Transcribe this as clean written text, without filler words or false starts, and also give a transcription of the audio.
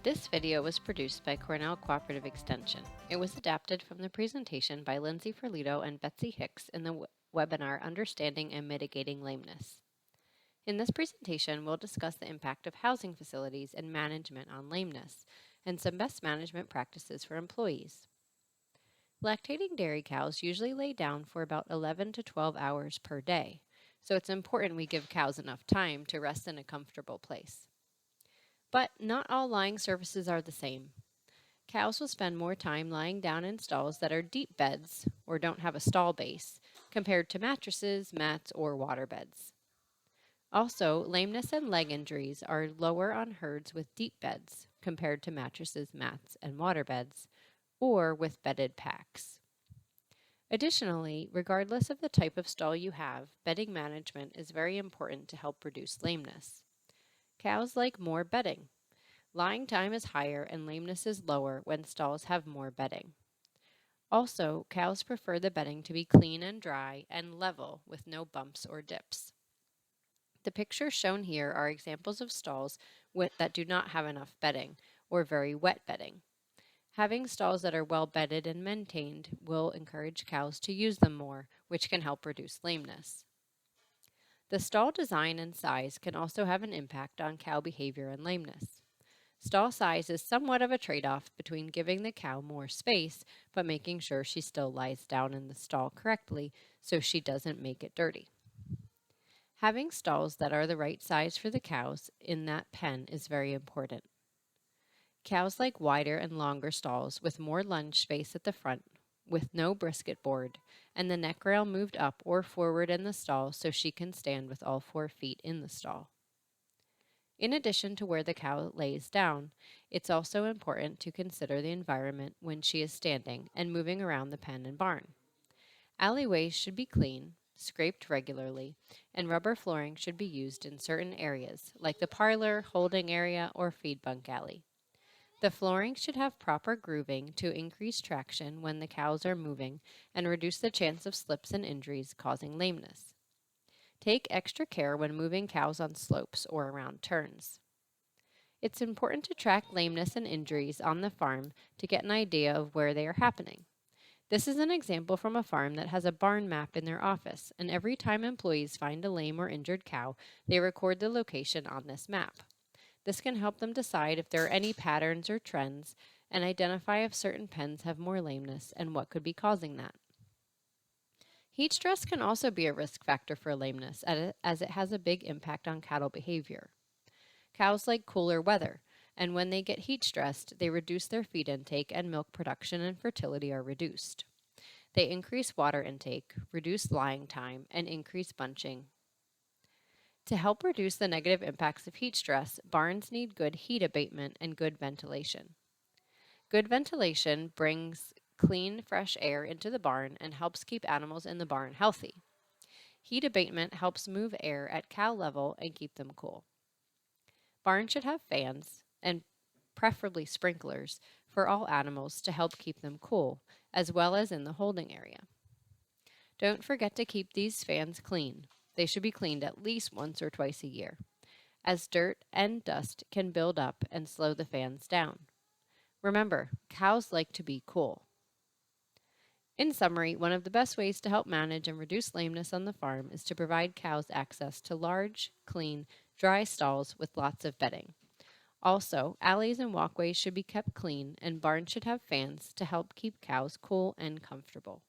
This video was produced by Cornell Cooperative Extension. It was adapted from the presentation by Lindsay Ferlito and Betsy Hicks in the webinar Understanding and Mitigating Lameness. In this presentation, we'll discuss the impact of housing facilities and management on lameness and some best management practices for employees. Lactating dairy cows usually lay down for about 11 to 12 hours per day, so it's important we give cows enough time to rest in a comfortable place. But not all lying surfaces are the same. Cows will spend more time lying down in stalls that are deep beds or don't have a stall base compared to mattresses, mats, or water beds. Also, lameness and leg injuries are lower on herds with deep beds compared to mattresses, mats, and water beds, or with bedded packs. Additionally, regardless of the type of stall you have, bedding management is very important to help reduce lameness. Cows like more bedding. Lying time is higher and lameness is lower when stalls have more bedding. Also, cows prefer the bedding to be clean and dry and level with no bumps or dips. The pictures shown here are examples of stalls that do not have enough bedding or very wet bedding. Having stalls that are well bedded and maintained will encourage cows to use them more, which can help reduce lameness. The stall design and size can also have an impact on cow behavior and lameness. Stall size is somewhat of a trade-off between giving the cow more space but making sure she still lies down in the stall correctly so she doesn't make it dirty. Having stalls that are the right size for the cows in that pen is very important. Cows like wider and longer stalls with more lunge space at the front, with no brisket board, and the neck rail moved up or forward in the stall so she can stand with all 4 feet in the stall. In addition to where the cow lays down, it's also important to consider the environment when she is standing and moving around the pen and barn. Alleyways should be clean, scraped regularly, and rubber flooring should be used in certain areas, like the parlor, holding area, or feed bunk alley. The flooring should have proper grooving to increase traction when the cows are moving and reduce the chance of slips and injuries causing lameness. Take extra care when moving cows on slopes or around turns. It's important to track lameness and injuries on the farm to get an idea of where they are happening. This is an example from a farm that has a barn map in their office, and every time employees find a lame or injured cow, they record the location on this map. This can help them decide if there are any patterns or trends and identify if certain pens have more lameness and what could be causing that. Heat stress can also be a risk factor for lameness as it has a big impact on cattle behavior. Cows like cooler weather, and when they get heat stressed, they reduce their feed intake and milk production and fertility are reduced. They increase water intake, reduce lying time, and increase bunching. To help reduce the negative impacts of heat stress, barns need good heat abatement and good ventilation. Good ventilation brings clean, fresh air into the barn and helps keep animals in the barn healthy. Heat abatement helps move air at cow level and keep them cool. Barns should have fans, and preferably sprinklers, for all animals to help keep them cool, as well as in the holding area. Don't forget to keep these fans clean. They should be cleaned at least once or twice a year, as dirt and dust can build up and slow the fans down. Remember, cows like to be cool. In summary, one of the best ways to help manage and reduce lameness on the farm is to provide cows access to large, clean, dry stalls with lots of bedding. Also, alleys and walkways should be kept clean and barns should have fans to help keep cows cool and comfortable.